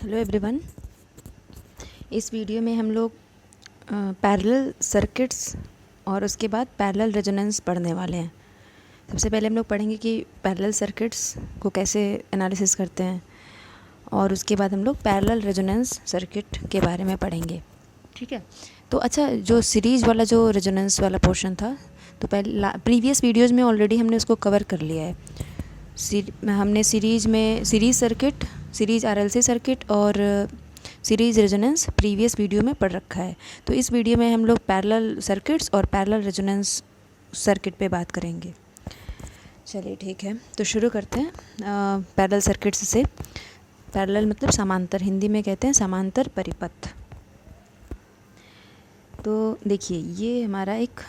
Hello everyone. इस video में हम लोग पैरेलल सर्किट्स और उसके बाद पैरेलल रेजोनेंस पढ़ने वाले हैं। सबसे पहले हम लोग पढ़ेंगे कि पैरेलल सर्किट्स को कैसे एनालिसिस करते हैं और उसके बाद हम लोग पैरेलल रेजोनेंस सर्किट के बारे में पढ़ेंगे। ठीक है, तो अच्छा, जो सीरीज़ वाला जो रेजोनेंस वाला पोर्शन था, तो पहले प्रीवियस वीडियोज़ में ऑलरेडी हमने उसको कवर कर लिया है। हमने series circuit, series RLC circuit और सीरीज़ रेजोनेंस प्रीवियस वीडियो में पढ़ रखा है। तो इस वीडियो में हम लोग पैरेलल सर्किट्स और पैरेलल रेजोनेंस सर्किट पे बात करेंगे। चलिए ठीक है, तो शुरू करते हैं पैरेलल सर्किट्स से। पैरेलल मतलब समांतर, हिंदी में कहते हैं समांतर परिपथ। तो देखिए, ये हमारा एक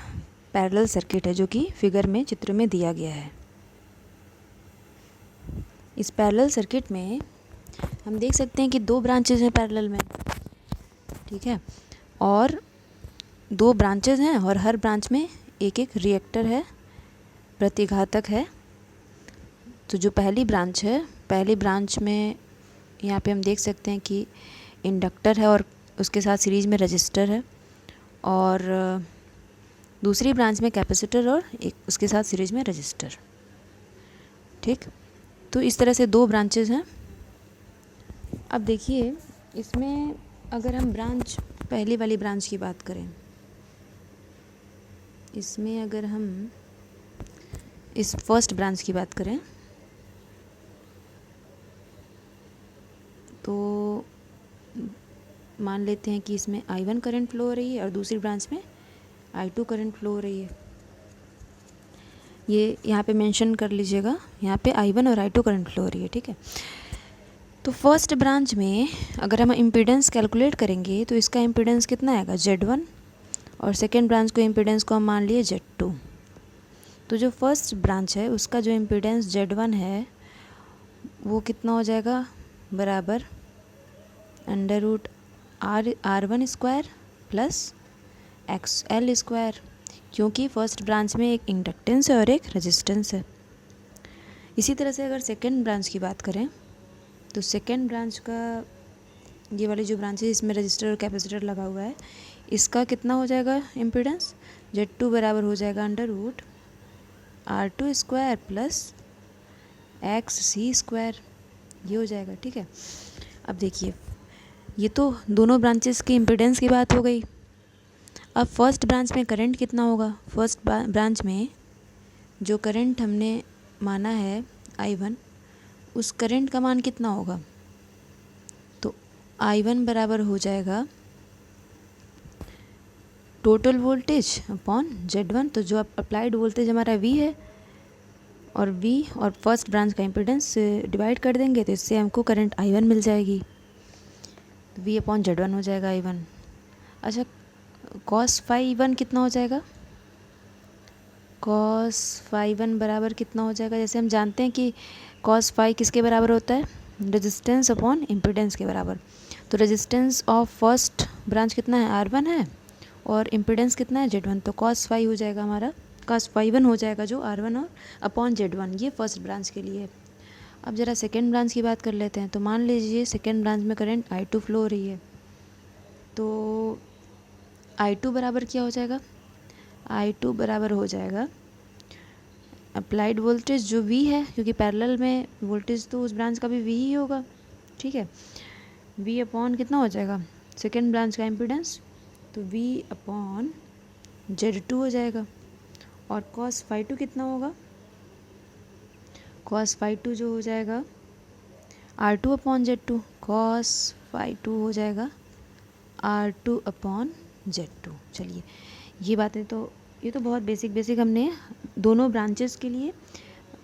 पैरेलल सर्किट है जो कि फिगर में, चित्र में दिया गया है। इस पैरेलल सर्किट में हम देख सकते हैं कि दो ब्रांचेज हैं पैरेलल में, ठीक है, और दो ब्रांचेज हैं और हर ब्रांच में एक एक रिएक्टर है, प्रतिघातक है। तो जो पहली ब्रांच है, पहली ब्रांच में यहाँ पे हम देख सकते हैं कि इंडक्टर है और उसके साथ सीरीज में रजिस्टर है, और दूसरी ब्रांच में कैपेसिटर और एक उसके साथ सीरीज में रजिस्टर। ठीक, तो इस तरह से दो ब्रांचेज हैं। अब देखिए, इसमें अगर हम ब्रांच, पहली वाली ब्रांच की बात करें, इसमें अगर हम इस फर्स्ट ब्रांच की बात करें तो मान लेते हैं कि इसमें I1 करंट फ्लो हो रही है और दूसरी ब्रांच में I2 करंट फ्लो हो रही है। ये यहाँ पे मेंशन कर लीजिएगा, यहाँ पे I1 और I2 करंट फ्लो हो रही है। ठीक है, तो फर्स्ट ब्रांच में अगर हम इम्पीडेंस कैलकुलेट करेंगे तो इसका इम्पीडेंस कितना आएगा, Z1, और सेकेंड ब्रांच को इम्पीडेंस को हम मान लिए Z2। तो जो फर्स्ट ब्रांच है उसका जो इम्पीडेंस Z1 है वो कितना हो जाएगा, बराबर √R1 square plus XL square, क्योंकि फर्स्ट ब्रांच में एक इंडक्टेंस है और एक रेजिस्टेंस है। इसी तरह से अगर सेकेंड ब्रांच की बात करें तो सेकेंड ब्रांच का, ये वाली जो ब्रांच है इसमें रजिस्टर और कैपेसिटर लगा हुआ है, इसका कितना हो जाएगा इम्पीडेंस, Z2 बराबर हो जाएगा √R2 square plus XC square, ये हो जाएगा। ठीक है, अब देखिए, ये तो दोनों ब्रांचेस की इम्पीडेंस की बात हो गई। अब फर्स्ट ब्रांच में करंट कितना होगा, फर्स्ट ब्रांच में जो करंट हमने माना है I1, उस करंट का मान कितना होगा, तो I1 बराबर हो जाएगा टोटल वोल्टेज अपॉन Z1। तो जो अप्लाइड वोल्टेज हमारा V है, और V और फर्स्ट ब्रांच का इम्पीडेंस डिवाइड कर देंगे तो इससे हमको करंट I1 मिल जाएगी। तो V अपॉन Z1 हो जाएगा I1। अच्छा, cos phi1 कितना हो जाएगा, cos phi1 बराबर कितना हो जाएगा, जैसे हम जानते हैं कि cos phi किसके बराबर होता है, रेजिस्टेंस अपॉन इम्पीडेंस के बराबर। तो रेजिस्टेंस ऑफ फर्स्ट ब्रांच कितना है, R1 है, और इम्पीडेंस कितना है, Z1। तो cos phi हो जाएगा हमारा, cos phi1 हो जाएगा जो R1 और अपॉन Z1, ये फर्स्ट ब्रांच के लिए है। अब ज़रा सेकेंड ब्रांच की बात कर लेते हैं। तो मान लीजिए सेकेंड ब्रांच में करंट I2 फ्लो हो रही है, तो I2 बराबर क्या हो जाएगा, I2 बराबर हो जाएगा अप्लाइड वोल्टेज जो V है, क्योंकि पैरेलल में वोल्टेज तो उस ब्रांच का भी V ही होगा। ठीक है, V अपॉन कितना हो जाएगा, सेकेंड ब्रांच का इम्पीडेंस, तो V अपॉन Z2 हो जाएगा। और cos phi2 कितना होगा, cos phi2 जो हो जाएगा R2 upon Z2, cos phi2 हो जाएगा R2 अपॉन Z2। चलिए, ये बातें तो, ये तो बहुत बेसिक हमने दोनों ब्रांचेस के लिए,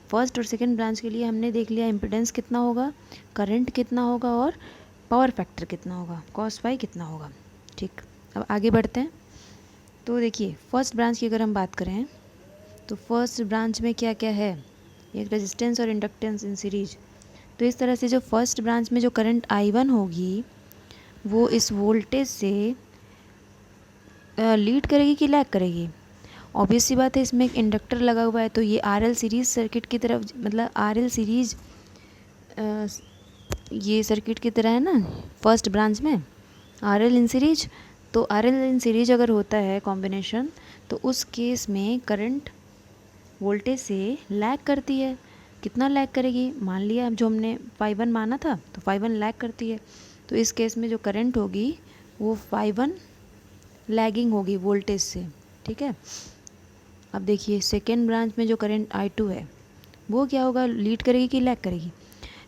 फर्स्ट और सेकंड ब्रांच के लिए हमने देख लिया। इम्पीडेंस कितना होगा, करंट कितना होगा और पावर फैक्टर कितना होगा, cos phi कितना होगा। ठीक, अब आगे बढ़ते हैं। तो देखिए, फर्स्ट ब्रांच की अगर हम बात करें तो फर्स्ट ब्रांच में क्या क्या है, एक रेजिस्टेंस और इंडक्टेंस इन सीरीज। तो इस तरह से जो फर्स्ट ब्रांच में जो करंट I1 होगी वो इस वोल्टेज से लीड करेगी कि लैग करेगी। ऑब्वियस सी बात है, इसमें एक इंडक्टर लगा हुआ है, तो ये RL सीरीज़ सर्किट की तरफ, मतलब RL सीरीज़ ये सर्किट की तरह है ना फर्स्ट ब्रांच में आर एल इन सीरीज, तो आर एल इन सीरीज अगर होता है कॉम्बिनेशन तो उस केस में करंट वोल्टेज से लैग करती है। कितना लैग करेगी, मान लिया जो हमने फाइव वन माना था तो फाइव वन लैग करती है, तो इस केस में जो करंट होगी वो फाइव वन लैगिंग होगी वोल्टेज से। ठीक है, अब देखिए सेकेंड ब्रांच में जो करंट आई टू है वो क्या होगा, लीड करेगी कि लैग करेगी,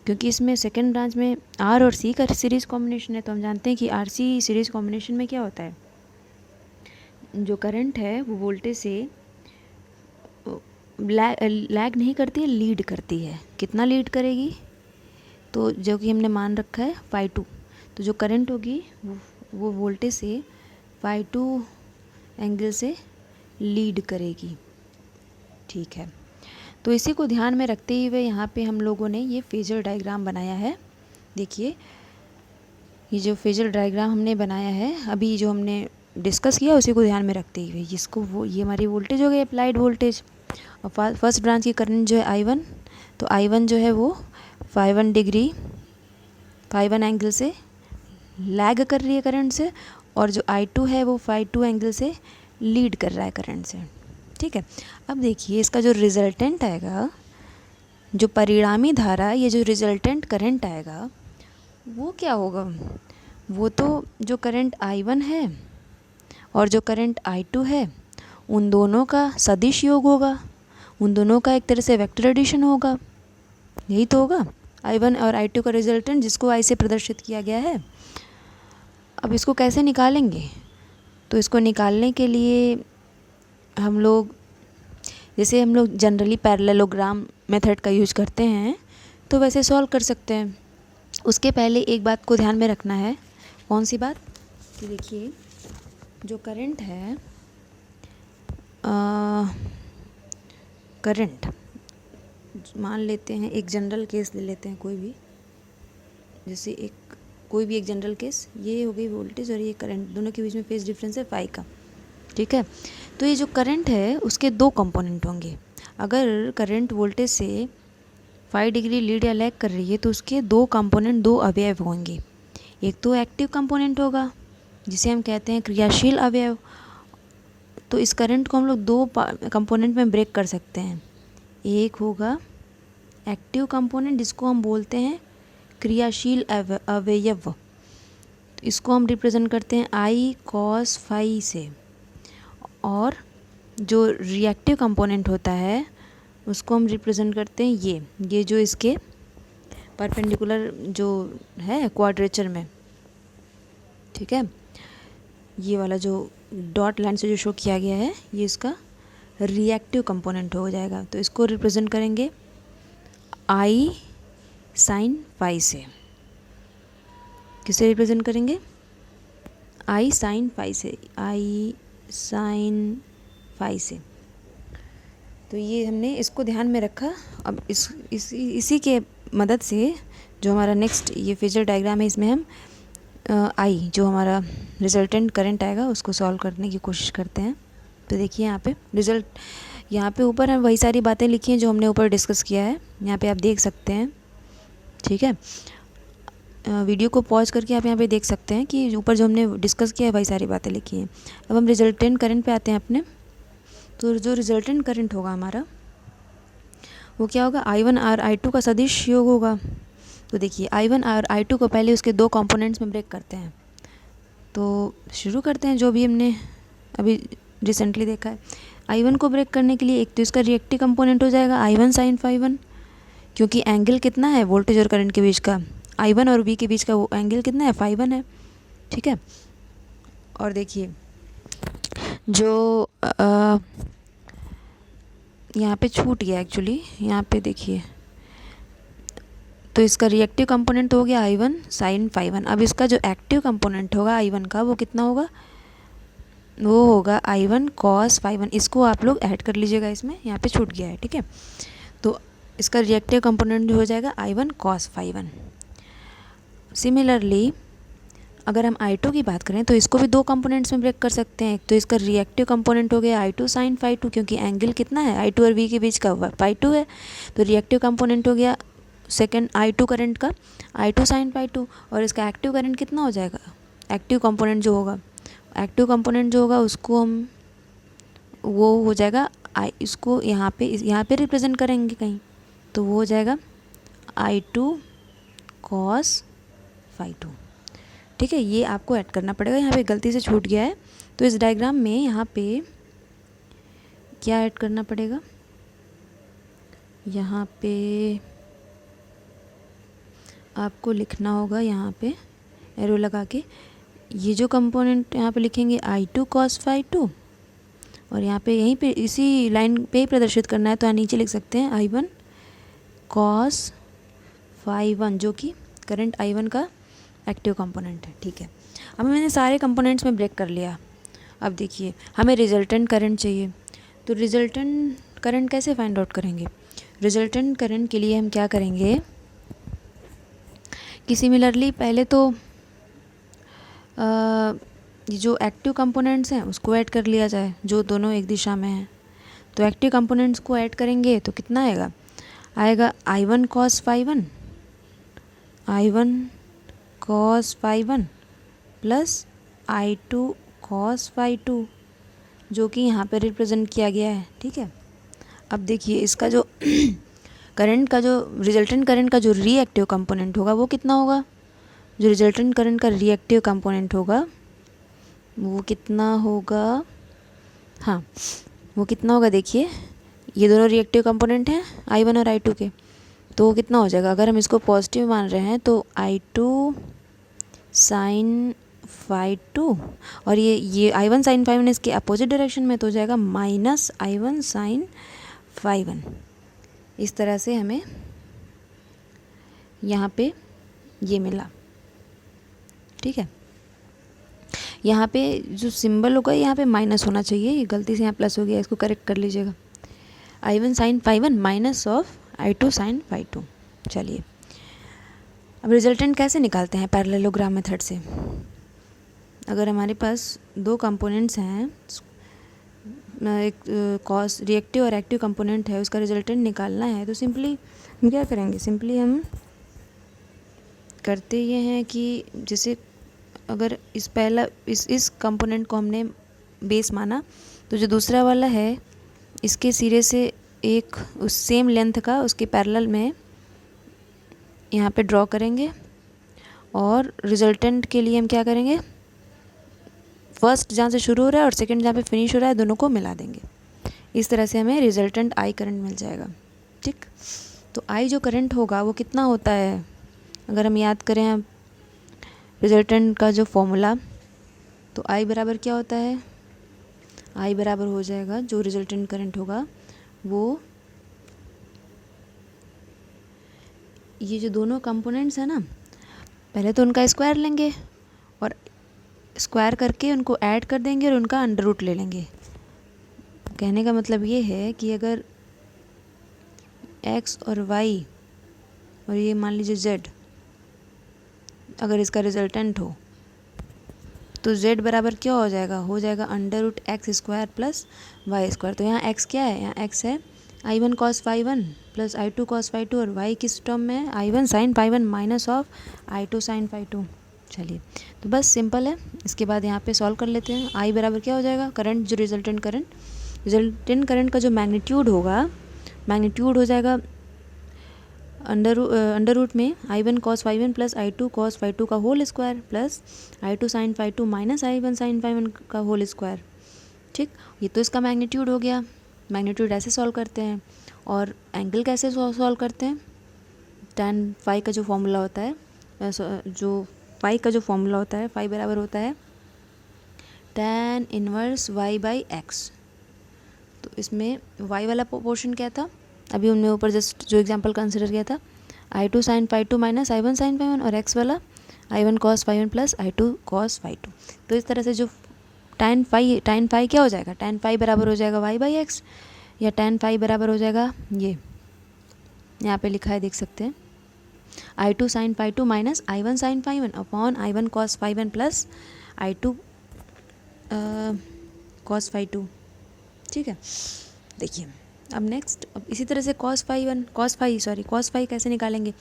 क्योंकि इसमें सेकेंड ब्रांच में आर और सी का सीरीज़ कॉम्बिनेशन है। तो हम जानते हैं कि आर सी सीरीज़ कॉम्बिनेशन में क्या होता है, जो करंट है वो वोल्टेज से लैग नहीं करती है, लीड करती है। कितना लीड करेगी, तो जो कि हमने मान रखा है फाइव टू, तो जो करंट होगी वो वोल्टेज से फाइव टू एंगल से लीड करेगी। ठीक है, तो इसी को ध्यान में रखते हुए यहाँ पे हम लोगों ने ये फेजर डायग्राम बनाया है। देखिए ये जो फेजर डायग्राम हमने बनाया है अभी जो हमने डिस्कस किया उसी को ध्यान में रखते हुए, जिसको वो ये हमारी वोल्टेज हो गई अप्लाइड वोल्टेज, और फर्स्ट ब्रांच की करंट जो है आई वन, तो आई वन जो है वो 5 डिग्री 5 एंगल से लैग कर रही है करंट से, और जो आई टू है वो 5 एंगल से लीड कर रहा है करंट से। ठीक है, अब देखिए इसका जो रिजल्टेंट आएगा, जो परिणामी धारा, ये जो रिजल्टेंट करंट आएगा वो क्या होगा, वो तो जो करंट आई वन है और जो करंट आई टू है उन दोनों का सदिश योग होगा, उन दोनों का एक तरह से वेक्टर एडिशन होगा। यही तो होगा आई वन और आई टू का रिजल्टेंट, जिसको आई से प्रदर्शित किया गया है। अब इसको कैसे निकालेंगे, तो इसको निकालने के लिए हम लोग जैसे हम लोग जनरली पैरेललोग्राम मेथड का यूज करते हैं तो वैसे सॉल्व कर सकते हैं। उसके पहले एक बात को ध्यान में रखना है, कौन सी बात, कि देखिए जो करंट है, करंट मान लेते हैं, एक जनरल केस ले लेते हैं कोई भी, जैसे कोई भी एक जनरल केस, ये हो गई वोल्टेज और ये करंट, दोनों के बीच में फेज डिफरेंस है फाई का। ठीक है, तो ये जो करंट है उसके दो कंपोनेंट होंगे। अगर करंट वोल्टेज से 5 डिग्री लीड या लैग कर रही है तो उसके दो कंपोनेंट, दो अवयव होंगे। एक तो एक्टिव कंपोनेंट होगा जिसे हम कहते हैं क्रियाशील अवयव, तो इस करंट को हम लोग दो कंपोनेंट में ब्रेक कर सकते हैं। एक होगा एक्टिव कंपोनेंट जिसको हम बोलते हैं क्रियाशील अवयव, इसको हम रिप्रेजेंट करते हैं आई कॉस फाई से, और जो रिएक्टिव कंपोनेंट होता है उसको हम रिप्रेजेंट करते हैं ये जो इसके परपेंडिकुलर जो है क्वाड्रेचर में। ठीक है, ये वाला जो डॉट लाइन से जो शो किया गया है ये इसका रिएक्टिव कंपोनेंट हो जाएगा, तो इसको रिप्रेजेंट करेंगे आई साइन फाई से। किसे रिप्रेजेंट करेंगे, आई साइन फाई से, आई साइन फाई से। तो ये हमने इसको ध्यान में रखा। अब इसी के मदद से जो हमारा नेक्स्ट ये फेजर डायग्राम है इसमें हम आई जो हमारा रिजल्टेंट करंट आएगा उसको सॉल्व करने की कोशिश करते हैं। तो देखिए यहाँ पे रिजल्ट, यहाँ पे ऊपर हम वही सारी बातें लिखी हैं जो हमने ऊपर डिस्कस किया है, यहाँ पे आप देख सकते हैं। ठीक है, वीडियो को पॉज करके आप यहाँ पे देख सकते हैं कि ऊपर जो हमने डिस्कस किया है वही सारी बातें लिखी हैं। अब हम रिजल्टेंट करंट पे आते हैं अपने। तो जो रिजल्टेंट करंट होगा हमारा वो क्या होगा, आई वन और आई टू का सदिश योग होगा। तो देखिए आई वन और आई टू को पहले उसके दो कंपोनेंट्स में ब्रेक करते हैं। तो शुरू करते हैं जो भी हमने अभी रिसेंटली देखा है। आई वन को ब्रेक करने के लिए एक तो इसका रिएक्टिव कंपोनेंट हो जाएगा I one sine five one, क्योंकि एंगल कितना है वोल्टेज और करंट के बीच का, आई वन और वी के बीच का वो एंगल कितना है, फाइव वन है। ठीक है, और देखिए जो यहाँ पे छूट गया एक्चुअली, यहाँ पे देखिए, तो इसका रिएक्टिव कंपोनेंट हो गया I one sine five one. अब इसका जो एक्टिव कंपोनेंट होगा आई वन का वो कितना होगा, वो होगा I one cos five one. इसको आप लोग ऐड कर लीजिएगा, इसमें यहाँ पे छूट गया है। ठीक है, तो इसका रिएक्टिव कंपोनेंट हो जाएगा I one cos five one. Similarly अगर हम आई टू की बात करें तो इसको भी दो कंपोनेंट्स में ब्रेक कर सकते हैं। एक तो इसका रिएक्टिव कंपोनेंट हो गया आई टू साइन फाइव टू, क्योंकि एंगल कितना है आई टू और वी के बीच का फाइव टू है, तो रिएक्टिव कंपोनेंट हो गया सेकेंड I2 करंट का I2 साइन फाई टू, और इसका एक्टिव करंट कितना हो जाएगा, एक्टिव कंपोनेंट जो होगा उसको हम वो हो जाएगा इसको यहाँ पे रिप्रेजेंट करेंगे कहीं, तो वो हो जाएगा I2 कॉस फाई टू। ठीक है, ये आपको ऐड करना पड़ेगा, यहाँ पे गलती से छूट गया है, तो इस डायग्राम में यहाँ पे क्या ऐड करना पड़ेगा, यहाँ पे आपको लिखना होगा, यहाँ पे एरो लगा के ये जो कंपोनेंट यहाँ पे लिखेंगे I2 कॉस फाई टू, और यहाँ पे यहीं पे इसी लाइन पे ही प्रदर्शित करना है, तो यहाँ नीचे लिख सकते हैं I1 कॉस फाई वन, जो कि करंट I1 का एक्टिव कंपोनेंट है। ठीक है, अब मैंने सारे कंपोनेंट्स में ब्रेक कर लिया। अब देखिए हमें रिजल्टेंट करंट चाहिए, तो रिजल्टेंट करंट कैसे फाइंड आउट करेंगे, रिजल्टेंट करंट के लिए हम क्या करेंगे कि सिमिलरली पहले तो ये जो एक्टिव कंपोनेंट्स हैं उसको ऐड कर लिया जाए, जो दोनों एक दिशा में हैं। तो एक्टिव कंपोनेंट्स को ऐड करेंगे तो कितना आएगा I1 cos phi one, I1 cos phi one plus I2 cos phi two, जो कि यहाँ पे रिप्रेजेंट किया गया है। ठीक है, अब देखिए इसका जो करंट का जो रिजल्टेंट करंट का जो रिएक्टिव कंपोनेंट होगा वो कितना होगा, जो रिजल्टेंट करंट का रिएक्टिव कंपोनेंट होगा वो कितना होगा, हाँ वो कितना होगा, देखिए ये दोनों रिएक्टिव कंपोनेंट हैं I1 और I2 के, तो वो कितना हो जाएगा, अगर हम इसको पॉजिटिव मान रहे हैं तो I2 साइन फाई टू, और ये I1 साइन फाई वन इसके अपोजिट डायरेक्शन में, तो हो जाएगा minus I1 sine phi one. इस तरह से हमें यहाँ पे ये मिला। ठीक है, यहाँ पे जो सिंबल होगा यहाँ पे माइनस होना चाहिए, ये गलती से यहाँ प्लस हो गया, इसको करेक्ट कर लीजिएगा। I1 sine phi one minus of I2 sine phi two. चलिए अब रिजल्टेंट कैसे निकालते हैं पैरेललोग्राम मेथड से। अगर हमारे पास दो कंपोनेंट्स हैं, एक कॉस रिएक्टिव और एक्टिव कंपोनेंट है, उसका रिजल्टेंट निकालना है, तो सिंपली हम क्या करेंगे, सिंपली हम करते ये हैं कि जैसे अगर इस कंपोनेंट को हमने बेस माना, तो जो दूसरा वाला है इसके सिरे से एक उस सेम लेंथ का उसके पैरेलल में यहाँ पे ड्रॉ करेंगे, और रिजल्टेंट के लिए हम क्या करेंगे, फर्स्ट जहाँ से शुरू हो रहा है और सेकंड जहाँ पे फिनिश हो रहा है दोनों को मिला देंगे। इस तरह से हमें रिजल्टेंट I करंट मिल जाएगा। ठीक, तो I जो करंट होगा वो कितना होता है, अगर हम याद करें रिजल्टेंट का जो फॉर्मूला, तो I बराबर क्या होता है, I बराबर हो जाएगा जो रिजल्टेंट करंट होगा वो ये जो दोनों कंपोनेंट्स हैं ना, पहले तो उनका स्क्वायर लेंगे और स्क्वायर करके उनको ऐड कर देंगे और उनका अंडर रूट ले लेंगे। कहने का मतलब ये है कि अगर x और y और ये मान लीजिए z, अगर इसका रिजल्टेंट हो तो z बराबर क्या हो जाएगा under root x square plus y square. तो यहाँ x क्या है, यहाँ x है I1 cos phi one plus I2 cos phi two, और y किस टर्म में है, I1 sine phi one minus of I2 sine phi two. चलिए तो बस सिंपल है, इसके बाद यहाँ पे सॉल्व कर लेते हैं। I बराबर क्या हो जाएगा, करंट जो रिजल्टेंट करंट का जो मैग्नीट्यूड हो जाएगा अंडर रूट में I1 cos phi one plus I2 cos phi two का whole square plus I2 sine phi two minus I1 sine phi one का होल स्क्वायर। ठीक, ये तो इसका मैग्नीट्यूड हो गया। मैग्नीट्यूड ऐसे सॉल्व करते हैं, और एंगल कैसे सॉल्व करते हैं, tan फाई का जो फॉर्मूला होता है, फाई बराबर होता है tan inverse y by x. तो इसमें y वाला पोर्शन क्या था, अभी हमने ऊपर जस्ट जो एग्जांपल कंसिडर किया था, I2 sine phi two minus I1 sine phi one, और x वाला I1 cos phi one plus I2 cos phi two. तो इस तरह से जो tan फाई क्या हो जाएगा, tan फाई बराबर हो जाएगा y बाई एक्स, या tan फाई बराबर हो जाएगा ये यहाँ पे लिखा है देख सकते हैं, I2 sine phi two minus I1 sine phi one upon I1 cos phi one plus I2 cos phi two. ठीक है, देखिए अब नेक्स्ट, अब इसी तरह से cos फाई कैसे निकालेंगे।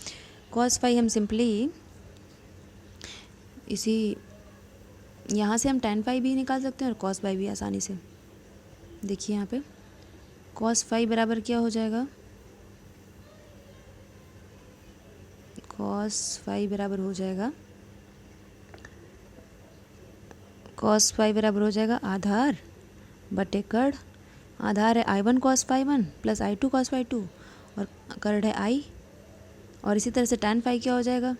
cos फाई हम सिंपली इसी यहाँ से हम tan फाई भी निकाल सकते हैं और cos फाई भी आसानी से। देखिए यहाँ पे cos फाई बराबर क्या हो जाएगा, cos फाई बराबर हो जाएगा, cos फाई बराबर हो जाएगा आधार बटे कर्ण। आधार है I1 cos phi 1 plus I2 cos phi 2 और कर्ण है I। और इसी तरह से tan फाई क्या हो जाएगा,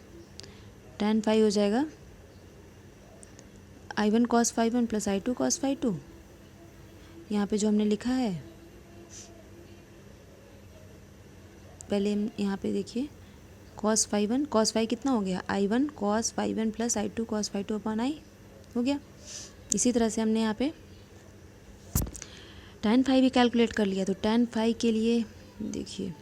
tan फाई हो जाएगा I1 cos phi 1 plus I2 cos phi 2। यहाँ पे जो हमने लिखा है, पहले हम यहाँ पे देखिए cos फाई 1, cos फाई कितना हो गया, I1 cos phi 1 plus I2 cos phi 2 upon I हो गया। इसी तरह से हमने यहाँ पे tan फाई भी कैलकुलेट कर लिया। तो tan फाई के लिए देखिए,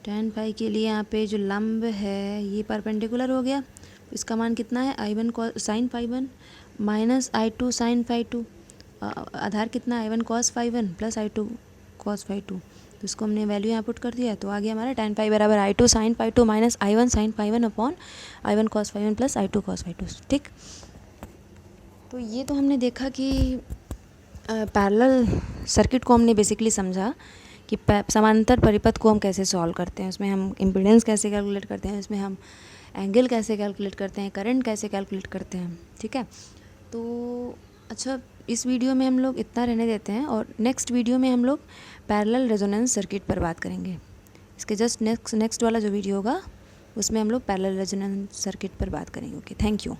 tan फाई के लिए यहाँ पे जो लंब है ये परपेंडिकुलर हो गया, तो इसका मान कितना है, I1 sin phi 1 minus I2 sin phi 2। आधार कितना है, I1 cos phi 1 plus I2 cos phi 2। तो इसको हमने वैल्यू यहाँ पुट कर दिया, तो आ गया हमारा tan फाई बराबर I2 sin phi 2 minus I1 sin phi 1 upon I1 cos phi 1 plus I2 cos phi 2। ठीक, तो ये तो हमने देखा कि पैरेलल सर्किट को हमने बेसिकली समझा कि समांतर परिपथ को हम कैसे सॉल्व करते हैं, उसमें हम इम्पीडेंस कैसे कैलकुलेट करते हैं, उसमें हम एंगल कैसे कैलकुलेट करते हैं, करंट कैसे कैलकुलेट करते हैं। ठीक है, तो अच्छा, इस वीडियो में हम लोग इतना रहने देते हैं और नेक्स्ट वीडियो में हम लोग पैरेलल रेजोनेंस सर्किट पर बात करेंगे। इसके जस्ट नेक्स्ट वाला जो वीडियो होगा उसमें हम लोग पैरेलल रेजोनेंस सर्किट पर बात करेंगे। Okay, thank you.